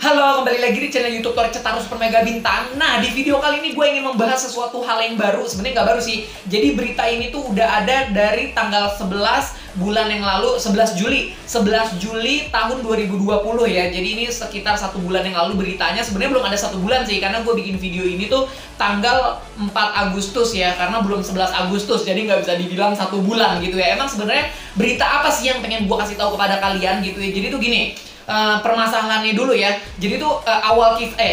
Halo, kembali lagi di channel YouTube Tori Cetaro Super Mega Bintang. Nah, di video kali ini gue ingin membahas sesuatu hal yang baru. Sebenarnya nggak baru sih. Jadi berita ini tuh udah ada dari tanggal 11 bulan yang lalu, 11 Juli. 11 Juli tahun 2020 ya. Jadi ini sekitar 1 bulan yang lalu beritanya. Sebenarnya belum ada 1 bulan sih, karena gue bikin video ini tuh tanggal 4 Agustus ya. Karena belum 11 Agustus, jadi nggak bisa dibilang 1 bulan gitu ya. Emang sebenarnya berita apa sih yang pengen gue kasih tahu kepada kalian gitu ya. Jadi tuh gini. Permasalahannya dulu ya. Jadi tuh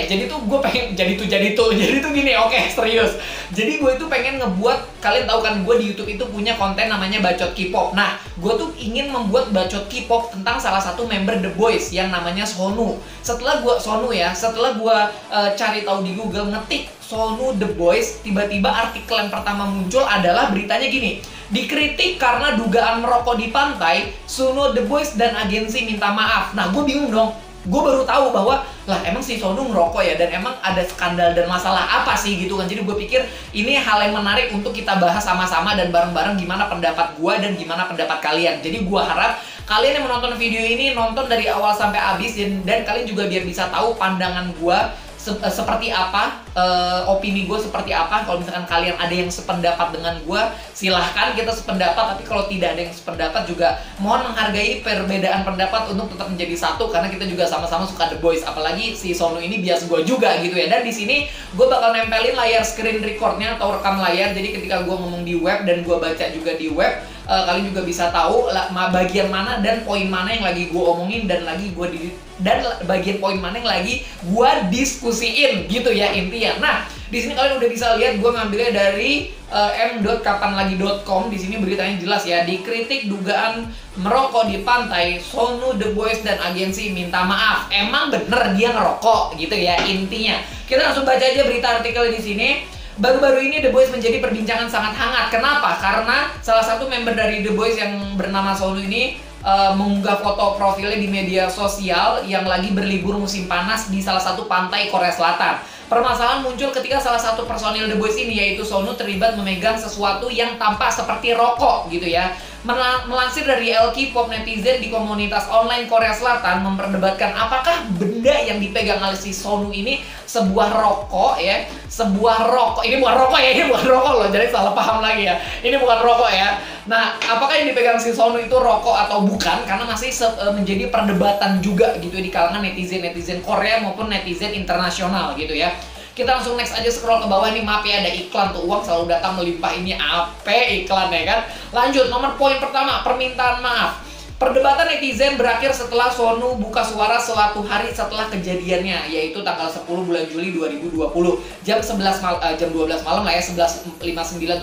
jadi tuh gue pengen jadi tuh gini, oke, serius. Jadi gue itu pengen ngebuat, kalian tahu kan gue di YouTube itu punya konten namanya Bacot K-pop. Nah, gue tuh ingin membuat Bacot K-pop tentang salah satu member The Boys yang namanya Sonu. Setelah gue cari tahu di Google, ngetik Sonu The Boys, tiba-tiba artikel yang pertama muncul adalah beritanya gini. Dikritik karena dugaan merokok di pantai, Sonu The Boys dan agensi minta maaf. Nah, gue bingung dong. Gue baru tahu bahwa, lah emang si Sonu ngerokok ya, dan emang ada skandal dan masalah apa sih gitu kan. Jadi gue pikir ini hal yang menarik untuk kita bahas sama-sama dan bareng-bareng gimana pendapat gue dan gimana pendapat kalian. Jadi gue harap kalian yang menonton video ini nonton dari awal sampai habis, dan kalian juga biar bisa tahu pandangan gue seperti apa, opini gue seperti apa. Kalau misalkan kalian ada yang sependapat dengan gue, silahkan kita sependapat. Tapi kalau tidak ada yang sependapat juga mohon menghargai perbedaan pendapat untuk tetap menjadi satu, karena kita juga sama-sama suka The Boys. Apalagi si Sonu ini bias gue juga gitu ya. Dan di sini gue bakal nempelin layar screen recordnya atau rekam layar. Jadi ketika gue ngomong di web dan gue baca juga di web, kalian juga bisa tahu bagian mana dan poin mana yang lagi gue omongin dan bagian poin mana yang lagi gue diskusiin gitu ya intinya. Nah, di sini kalian udah bisa lihat gue ngambilnya dari m.kapanlagi.com. Di sini beritanya jelas ya, dikritik dugaan merokok di pantai, Sonu The Boys dan agensi minta maaf. Emang bener dia ngerokok gitu ya intinya. Kita langsung baca aja berita artikel di sini. Baru-baru ini The Boys menjadi perbincangan sangat hangat. Kenapa? Karena salah satu member dari The Boys yang bernama Sonu ini mengunggah foto profilnya di media sosial yang lagi berlibur musim panas di salah satu pantai Korea Selatan. Permasalahan muncul ketika salah satu personil The Boys ini, yaitu Sonu, terlibat memegang sesuatu yang tampak seperti rokok gitu ya. Melansir dari L-K-pop, netizen di komunitas online Korea Selatan memperdebatkan apakah benda yang dipegang oleh si Sonu ini sebuah rokok ya. Sebuah rokok, ini bukan rokok ya, ini bukan rokok loh, jadi salah paham lagi ya. Ini bukan rokok ya. Nah, apakah yang dipegang si Sonu itu rokok atau bukan? Karena masih menjadi perdebatan juga gitu di kalangan netizen Korea maupun netizen internasional gitu ya. Kita langsung next aja, scroll ke bawah nih. Maaf ya, ada iklan tuh, uang selalu datang melimpah. Ini apa iklan ya kan? Lanjut, nomor poin pertama, permintaan maaf. Perdebatan netizen berakhir setelah Sonu buka suara suatu hari setelah kejadiannya, yaitu tanggal 10 bulan Juli 2020 jam 12 malam lah ya, 11.59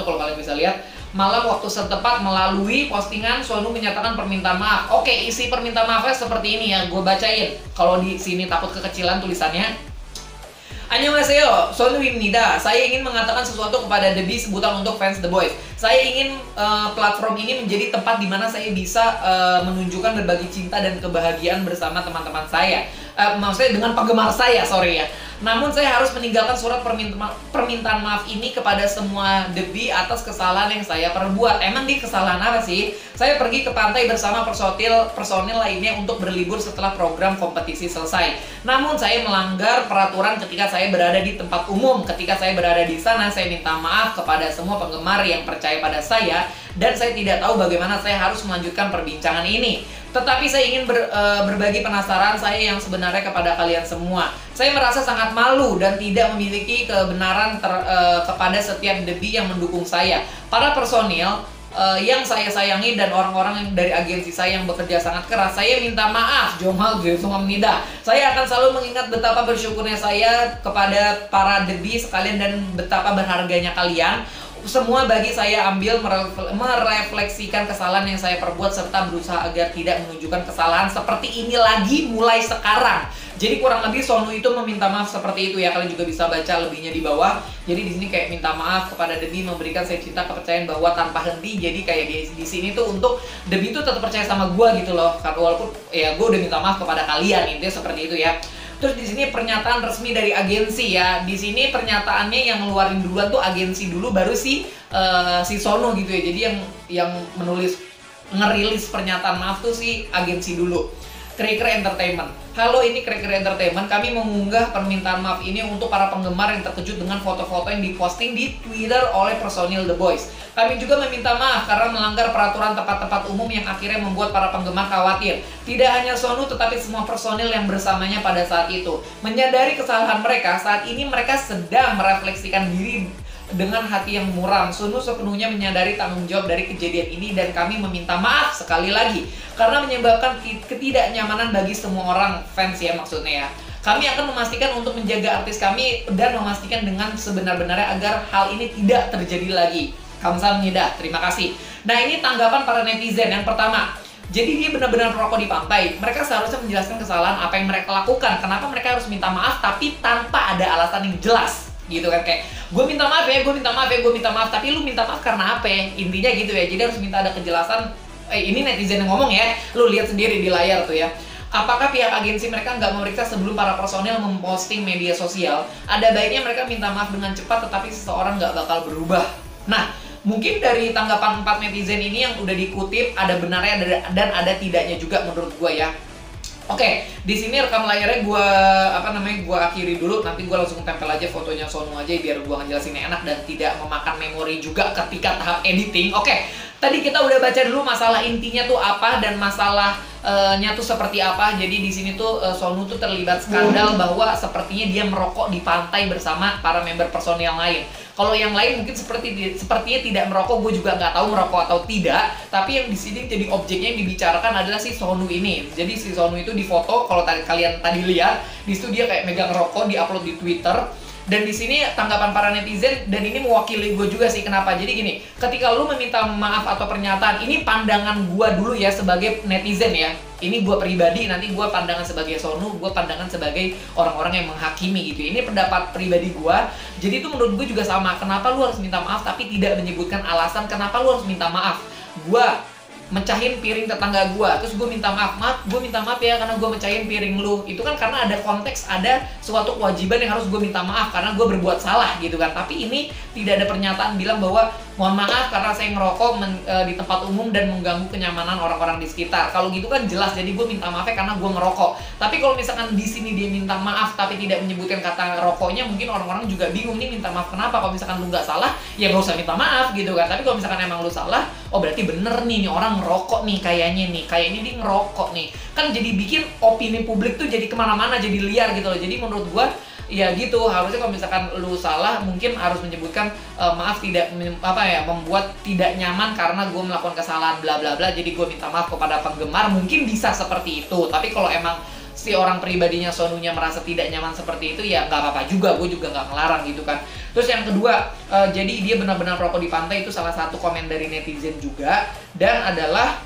tuh kalau kalian bisa lihat. Malam waktu setempat, melalui postingan Sonu menyatakan permintaan maaf. Oke, isi permintaan maafnya seperti ini ya, gue bacain. Kalau di sini takut kekecilan tulisannya. Annyeonghaseyo, Sonu입니다. Saya ingin mengatakan sesuatu kepada The B sebutan untuk fans The Boys. Saya ingin platform ini menjadi tempat di mana saya bisa menunjukkan berbagi cinta dan kebahagiaan bersama teman-teman saya. Maksudnya dengan penggemar saya, sorry ya. Namun saya harus meninggalkan surat permintaan maaf ini kepada semua The B atas kesalahan yang saya perbuat. Emang di kesalahan apa sih? Saya pergi ke pantai bersama personil lainnya untuk berlibur setelah program kompetisi selesai. Namun saya melanggar peraturan ketika saya berada di tempat umum. Ketika saya berada di sana, saya minta maaf kepada semua penggemar yang percaya pada saya, dan saya tidak tahu bagaimana saya harus melanjutkan perbincangan ini. Tetapi saya ingin berbagi penasaran saya yang sebenarnya kepada kalian semua. Saya merasa sangat malu dan tidak memiliki kebenaran kepada setiap The B yang mendukung saya. Para personil yang saya sayangi dan orang-orang dari agensi saya yang bekerja sangat keras, saya minta maaf. Saya akan selalu mengingat betapa bersyukurnya saya kepada para The B sekalian dan betapa berharganya kalian semua bagi saya. Ambil merefleksikan kesalahan yang saya perbuat serta berusaha agar tidak menunjukkan kesalahan seperti ini lagi mulai sekarang. Jadi kurang lebih Sonu itu meminta maaf seperti itu ya. Kalian juga bisa baca lebihnya di bawah. Jadi di sini kayak minta maaf kepada The B, memberikan saya cinta kepercayaan bahwa tanpa henti. Jadi kayak di sini tuh untuk The B tuh tetap percaya sama gue gitu loh. Walaupun ya gue udah minta maaf kepada kalian, intinya seperti itu ya. Terus di sini pernyataan resmi dari agensi ya. Di sini pernyataannya yang ngeluarin duluan tuh agensi dulu, baru si Sonu gitu ya. Jadi yang ngerilis pernyataan maaf tuh si agensi dulu. Kre-Kre Entertainment. Halo, ini Kre-Kre Entertainment. Kami mengunggah permintaan maaf ini untuk para penggemar yang terkejut dengan foto-foto yang diposting di Twitter oleh personil The Boys. Kami juga meminta maaf karena melanggar peraturan tempat-tempat umum yang akhirnya membuat para penggemar khawatir. Tidak hanya Sonu, tetapi semua personil yang bersamanya pada saat itu. Menyadari kesalahan mereka, saat ini mereka sedang merefleksikan diri dengan hati yang muram. Sonu sepenuhnya menyadari tanggung jawab dari kejadian ini dan kami meminta maaf sekali lagi karena menyebabkan ketidaknyamanan bagi semua orang, fans ya maksudnya ya. Kami akan memastikan untuk menjaga artis kami dan memastikan dengan sebenar-benarnya agar hal ini tidak terjadi lagi. Kamsahamnida, terima kasih. Nah, ini tanggapan para netizen. Yang pertama, jadi dia benar-benar merokok di pantai. Mereka seharusnya menjelaskan kesalahan apa yang mereka lakukan. Kenapa mereka harus minta maaf tapi tanpa ada alasan yang jelas gitu kan, kayak gue minta maaf ya, gue minta maaf ya, gue minta maaf, tapi lu minta maaf karena apa ya? Intinya gitu ya. Jadi harus minta ada kejelasan. Ini netizen yang ngomong ya, lu lihat sendiri di layar tuh ya. Apakah pihak agensi mereka nggak memeriksa sebelum para personil memposting media sosial? Ada baiknya mereka minta maaf dengan cepat, tetapi seseorang nggak bakal berubah. Nah, mungkin dari tanggapan 4 netizen ini yang udah dikutip ada benarnya dan ada tidaknya juga menurut gue ya. Oke, di sini rekam layarnya gua akhiri dulu. Nanti gua langsung tempel aja fotonya Sonu aja biar gua ngejelasinnya enak dan tidak memakan memori juga ketika tahap editing. Oke, tadi kita udah baca dulu masalah intinya tuh apa dan masalahnya tuh seperti apa. Jadi di sini tuh Sonu tuh terlibat skandal bahwa sepertinya dia merokok di pantai bersama para member personil lain. Kalau yang lain mungkin sepertinya tidak merokok, gue juga nggak tahu merokok atau tidak. Tapi yang di sini jadi objeknya yang dibicarakan adalah si Sonu ini. Jadi si Sonu itu difoto, kalau kalian tadi lihat, di situ dia kayak megang rokok, diupload di Twitter. Dan di sini tanggapan para netizen, dan ini mewakili gue juga sih kenapa. Jadi gini, ketika lu meminta maaf atau pernyataan, ini pandangan gue dulu ya sebagai netizen ya. Ini gue pribadi, nanti gue pandangan sebagai Sonu, gue pandangan sebagai orang-orang yang menghakimi gitu. Ini pendapat pribadi gue. Jadi itu menurut gue juga sama. Kenapa lu harus minta maaf tapi tidak menyebutkan alasan kenapa lu harus minta maaf? Gue mecahin piring tetangga gue, terus gue minta maaf, gue minta maaf ya karena gue mecahin piring lu. Itu kan karena ada konteks, ada suatu kewajiban yang harus gue minta maaf karena gue berbuat salah gitu kan. Tapi ini tidak ada pernyataan bilang bahwa mohon maaf karena saya ngerokok di tempat umum dan mengganggu kenyamanan orang-orang di sekitar. Kalau gitu kan jelas, jadi gue minta maafnya karena gue ngerokok. Tapi kalau misalkan di sini dia minta maaf tapi tidak menyebutkan kata rokoknya, mungkin orang-orang juga bingung nih minta maaf kenapa. Kalau misalkan lu nggak salah, ya nggak usah minta maaf gitu kan. Tapi kalau misalkan emang lu salah, oh berarti bener nih orang ngerokok nih kayaknya nih, kayak ini dia ngerokok nih. Kan jadi bikin opini publik tuh jadi kemana-mana, jadi liar gitu loh. Jadi menurut gue ya gitu, harusnya kalau misalkan lu salah mungkin harus menyebutkan maaf tidak membuat tidak nyaman karena gue melakukan kesalahan bla bla bla, jadi gue minta maaf kepada penggemar, mungkin bisa seperti itu. Tapi kalau emang si orang pribadinya Sonunya merasa tidak nyaman seperti itu ya nggak apa-apa juga, gue juga nggak ngelarang gitu kan. Terus yang kedua, jadi dia benar-benar merokok di pantai, itu salah satu komen dari netizen juga. Dan adalah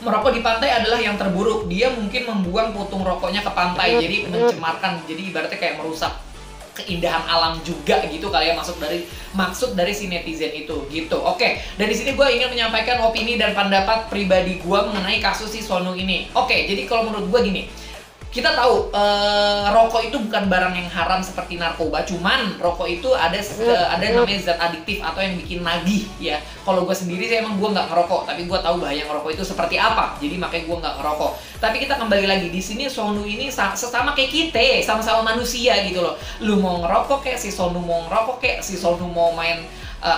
merokok di pantai adalah yang terburuk. Dia mungkin membuang putung rokoknya ke pantai, jadi mencemarkan, jadi ibaratnya kayak merusak keindahan alam juga gitu kali ya, maksud dari si netizen itu gitu. Oke, dan di sini gue ingin menyampaikan opini dan pendapat pribadi gue mengenai kasus si Sonu ini. Oke, jadi kalau menurut gue gini, kita tahu rokok itu bukan barang yang haram seperti narkoba, cuman rokok itu ada namanya zat adiktif atau yang bikin nagih ya. Kalau gue sendiri sih emang gue nggak ngerokok, tapi gue tahu bahaya ngerokok itu seperti apa, jadi makanya gue nggak ngerokok. Tapi kita kembali lagi di sini, Sonu ini sesama kayak kita, sama-sama manusia gitu loh. Lu mau ngerokok kayak si Sonu mau ngerokok kayak si Sonu mau main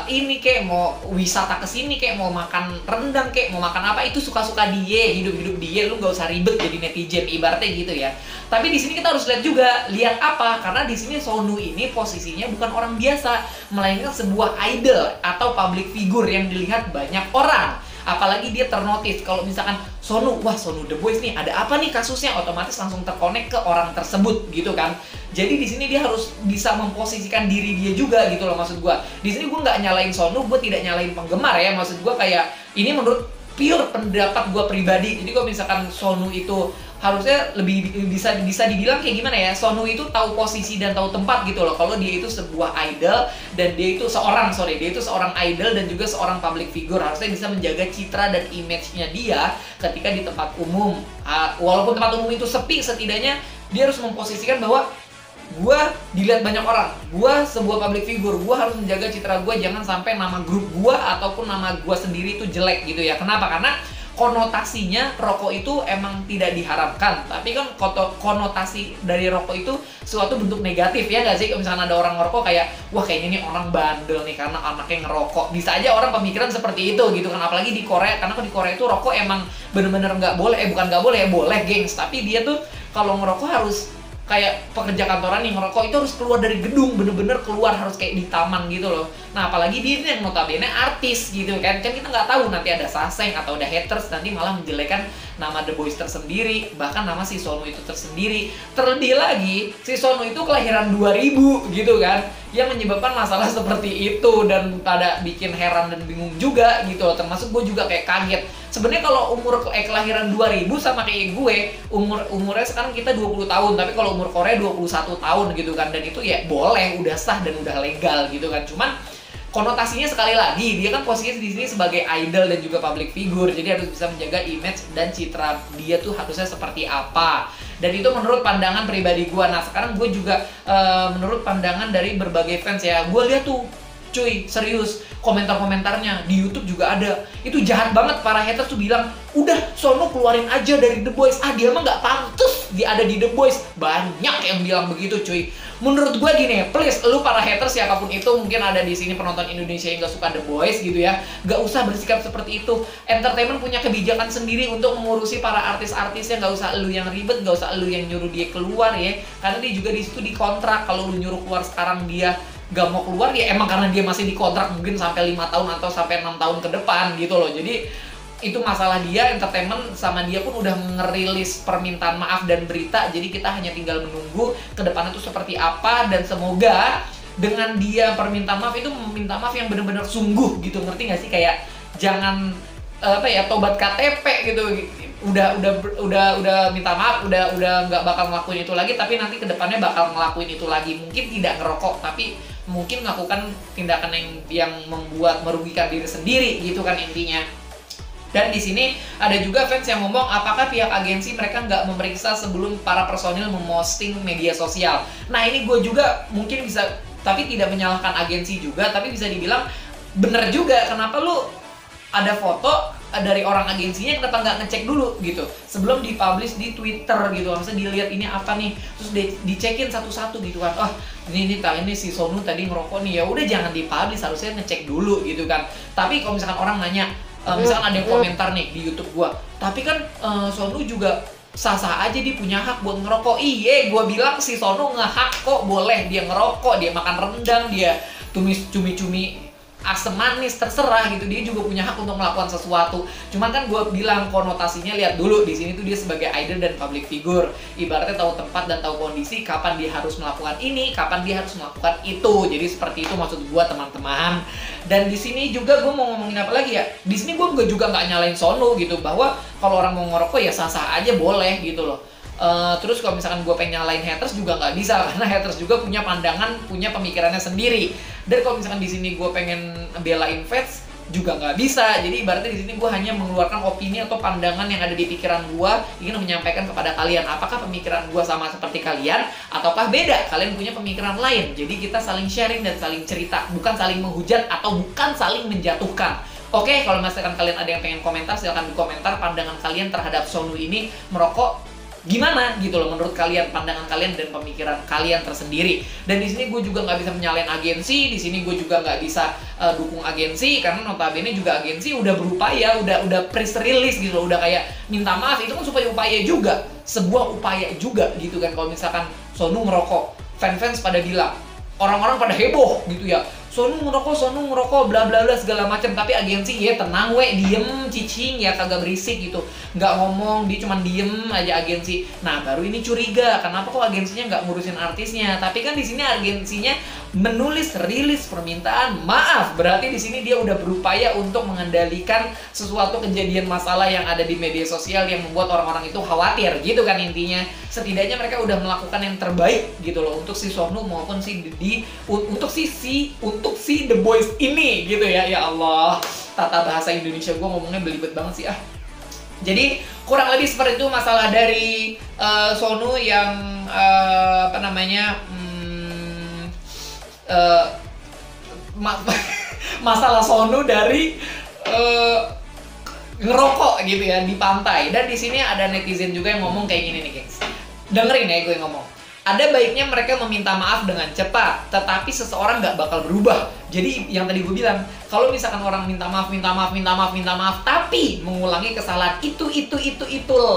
ini kayak mau wisata ke sini kayak mau makan rendang kayak mau makan apa, itu suka-suka dia, hidup dia, lu nggak usah ribet jadi netizen ibaratnya gitu ya. Tapi di sini kita harus lihat juga, lihat apa? Karena di sini Sonu ini posisinya bukan orang biasa, melainkan sebuah idol atau public figure yang dilihat banyak orang. Apalagi dia ternotis, kalau misalkan Sonu, wah Sonu The Boys nih, ada apa nih kasusnya, otomatis langsung terkonek ke orang tersebut gitu kan. Jadi di sini dia harus bisa memposisikan diri dia juga gitu loh, maksud gua. Di sini gua nggak nyalain Sonu, gua tidak nyalain penggemar ya, maksud gua kayak ini menurut pure pendapat gua pribadi. Jadi kalau misalkan Sonu itu harusnya lebih bisa dibilang kayak gimana ya, Sonu itu tahu posisi dan tahu tempat gitu loh. Kalau dia itu sebuah idol dan dia itu seorang idol dan juga seorang public figure, harusnya bisa menjaga citra dan image-nya dia ketika di tempat umum. Walaupun tempat umum itu sepi, setidaknya dia harus memposisikan bahwa gua dilihat banyak orang, gua sebuah public figure, gua harus menjaga citra gua, jangan sampai nama grup gua ataupun nama gua sendiri itu jelek gitu ya. Kenapa? Karena konotasinya rokok itu emang tidak diharamkan, tapi kan konotasi dari rokok itu suatu bentuk negatif ya nggak sih? Kalau misalnya ada orang ngerokok kayak, wah kayaknya ini orang bandel nih karena anaknya ngerokok. Bisa aja orang pemikiran seperti itu gitu kan, apalagi di Korea, karena di Korea itu rokok emang bener-bener nggak boleh, bukan nggak boleh ya, boleh gengs, tapi dia tuh kalau ngerokok harus kayak pekerja kantoran yang ngerokok itu harus keluar dari gedung, bener-bener keluar, harus kayak di taman gitu loh. Nah apalagi dia ini yang notabene artis gitu kan kita nggak tahu nanti ada saseng atau ada haters, nanti malah menjelekan nama The Boys tersendiri, bahkan nama si Sonu itu tersendiri. Terlebih lagi si Sonu itu kelahiran 2000 gitu kan, yang menyebabkan masalah seperti itu dan pada bikin heran dan bingung juga gitu loh. Termasuk gue juga kayak kaget. Sebenarnya kalau kelahiran 2000 sama kayak gue, umurnya sekarang kita 20 tahun, tapi kalau umur Korea 21 tahun gitu kan, dan itu ya boleh, udah sah dan udah legal gitu kan. Cuman konotasinya sekali lagi, dia kan posisinya di sini sebagai idol dan juga public figure, jadi harus bisa menjaga image dan citra dia tuh harusnya seperti apa. Dan itu menurut pandangan pribadi gue. Nah sekarang gue juga menurut pandangan dari berbagai fans ya, gue lihat tuh cuy, serius, komentar-komentarnya di YouTube juga ada. Itu jahat banget, para haters tuh bilang, udah Sono keluarin aja dari The Boys, dia mah nggak pantas dia ada di The Boys. Banyak yang bilang begitu cuy. Menurut gue gini, please, lu para haters siapapun itu, mungkin ada di sini penonton Indonesia yang nggak suka The Boys gitu ya, nggak usah bersikap seperti itu. Entertainment punya kebijakan sendiri untuk mengurusi para artis-artisnya, nggak usah lu yang ribet, nggak usah lu yang nyuruh dia keluar ya, karena dia juga di situ dikontrak. Kalau lu nyuruh keluar sekarang dia gak mau keluar ya emang karena dia masih dikontrak mungkin sampai 5 tahun atau sampai 6 tahun ke depan gitu loh. Jadi itu masalah dia, entertainment sama dia pun udah ngerilis permintaan maaf dan berita, jadi kita hanya tinggal menunggu ke depannya itu seperti apa. Dan semoga dengan dia permintaan maaf itu minta maaf yang benar-benar sungguh gitu, ngerti gak sih? Kayak jangan tobat KTP gitu, udah minta maaf, udah nggak bakal ngelakuin itu lagi, tapi nanti kedepannya bakal ngelakuin itu lagi. Mungkin tidak ngerokok, tapi mungkin melakukan tindakan yang membuat merugikan diri sendiri gitu kan intinya. Dan di sini ada juga fans yang ngomong, apakah pihak agensi mereka nggak memeriksa sebelum para personil memposting media sosial. Nah ini gue juga mungkin bisa, tapi tidak menyalahkan agensi juga, tapi bisa dibilang bener juga. Kenapa lu ada foto dari orang agensinya, kenapa nggak ngecek dulu gitu sebelum dipublish di Twitter gitu? Maksudnya dilihat ini apa nih, terus dicekin satu-satu gitu kan. Oh ini si Sonu tadi ngerokok nih, ya udah jangan dipublish, harusnya ngecek dulu gitu kan. Tapi kalau misalkan orang nanya, misalkan ada yang komentar nih di YouTube gua, tapi kan Sonu juga sah-sah aja, dia punya hak buat ngerokok. Iya, gua bilang si Sonu nge-hak kok, boleh dia ngerokok, dia makan rendang, dia tumis cumi-cumi asam manis, terserah gitu, dia juga punya hak untuk melakukan sesuatu. Cuman kan gue bilang konotasinya, lihat dulu di sini tuh dia sebagai idol dan public figure, ibaratnya tahu tempat dan tahu kondisi, kapan dia harus melakukan ini, kapan dia harus melakukan itu. Jadi seperti itu maksud gue teman-teman. Dan di sini juga gue mau ngomongin apa lagi ya, di sini gue juga nggak nyalain Sonu gitu, bahwa kalau orang mau ngerokok ya sah-sah aja, boleh gitu loh. Terus kalau misalkan gue pengen nyalain haters juga nggak bisa, karena haters juga punya pandangan, punya pemikirannya sendiri. Dan kalau misalkan di sini gue pengen belain fans juga nggak bisa. Jadi ibaratnya di sini gue hanya mengeluarkan opini atau pandangan yang ada di pikiran gue, ingin menyampaikan kepada kalian. Apakah pemikiran gue sama seperti kalian, ataukah beda? Kalian punya pemikiran lain. Jadi kita saling sharing dan saling cerita, bukan saling menghujat atau bukan saling menjatuhkan. Oke, kalau misalkan kalian ada yang pengen komentar, silahkan di komentar pandangan kalian terhadap Sonu ini merokok gimana gitu loh, menurut kalian, pandangan kalian dan pemikiran kalian tersendiri. Dan di sini gue juga nggak bisa menyalain agensi, di sini gue juga nggak bisa dukung agensi, karena notabene juga agensi udah berupaya, udah press release gitu loh, udah kayak minta maaf. Itu kan supaya upaya juga, sebuah upaya juga gitu kan. Kalau misalkan Sonu ngerokok, fans pada bilang, orang-orang pada heboh gitu ya, Sonu ngerokok, bla bla bla segala macam. Tapi agensi ya tenang diem, cicing ya, kagak berisik gitu, nggak ngomong, dia cuma diem aja agensi. Nah baru ini curiga, kenapa kok agensinya nggak ngurusin artisnya? Tapi kan di sini agensinya menulis rilis permintaan maaf, berarti di sini dia udah berupaya untuk mengendalikan sesuatu kejadian masalah yang ada di media sosial yang membuat orang-orang itu khawatir gitu kan intinya. Setidaknya mereka udah melakukan yang terbaik gitu loh untuk si Sonu maupun si Dedi, untuk si The Boys ini gitu ya. Ya Allah, tata bahasa Indonesia gue ngomongnya belibet banget sih ah. Jadi kurang lebih seperti itu masalah dari Sonu yang masalah Sonu dari ngerokok gitu ya di pantai. Dan di sini ada netizen juga yang ngomong kayak gini nih, guys. Dengerin ya gue ngomong. Ada baiknya mereka meminta maaf dengan cepat, tetapi seseorang nggak bakal berubah. Jadi yang tadi gue bilang, kalau misalkan orang minta maaf, tapi mengulangi kesalahan itu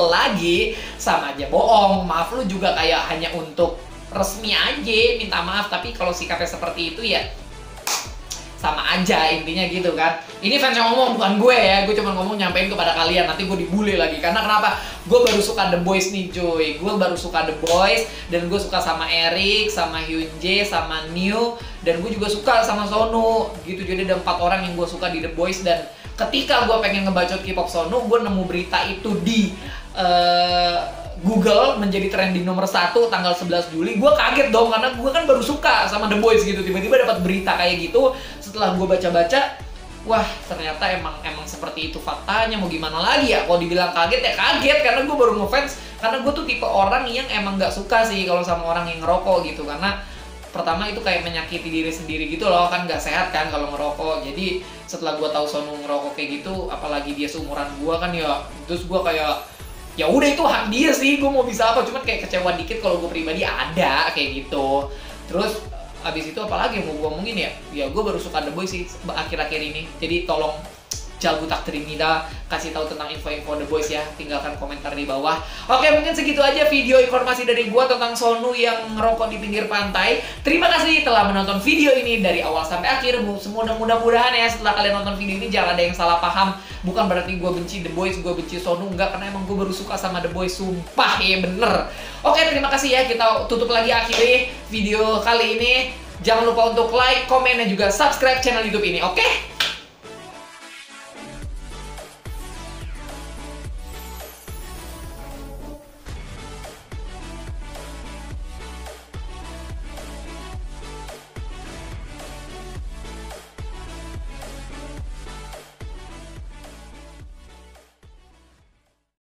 lagi, sama aja bohong. Maaf lu juga kayak hanya untuk resmi aja minta maaf, tapi kalau sikapnya seperti itu ya sama aja intinya gitu kan. Ini fans yang ngomong, bukan gue ya. Gue cuma ngomong nyampein kepada kalian. Nanti gue dibully lagi. Karena kenapa? Gue baru suka The Boys nih, Joy. Gue baru suka The Boys. Dan gue suka sama Eric, sama Hyunjae, sama New. Dan gue juga suka sama Sonu gitu. Jadi ada 4 orang yang gue suka di The Boys. Dan ketika gue pengen ngebacot K-pop Sonu, gue nemu berita itu di Google menjadi trending nomor 1 tanggal 11 Juli. Gue kaget dong, karena gue kan baru suka sama The Boys gitu. Tiba-tiba dapat berita kayak gitu. Setelah gue baca-baca, wah ternyata emang seperti itu faktanya. Mau gimana lagi ya? Kalau dibilang kaget ya kaget, karena gue baru ngefans. Karena gue tuh tipe orang yang emang gak suka sih kalau sama orang yang ngerokok gitu. Karena pertama itu kayak menyakiti diri sendiri gitu loh, kan gak sehat kan kalau ngerokok. Jadi setelah gue tahu Sonu ngerokok kayak gitu, apalagi dia seumuran gue kan ya, terus gue kayak ya udah itu hak dia sih, gue mau bisa apa. Cuman kayak kecewa dikit kalau gue pribadi ada kayak gitu. Terus abis itu apalagi yang mau gue omongin ya, ya gue baru suka The Boys sih akhir-akhir ini. Jadi tolong Jago Takdirimida kasih tahu tentang info-info The Boys ya, tinggalkan komentar di bawah. Oke, mungkin segitu aja video informasi dari gua tentang Sonu yang ngerokok di pinggir pantai. Terima kasih telah menonton video ini dari awal sampai akhir. Mudah-mudahan ya setelah kalian nonton video ini jangan ada yang salah paham. Bukan berarti gua benci The Boys, gua benci Sonu, enggak, karena emang gua baru suka sama The Boys, sumpah ya bener. Oke, terima kasih ya, kita tutup lagi akhiri video kali ini. Jangan lupa untuk like, komen, dan juga subscribe channel YouTube ini, oke?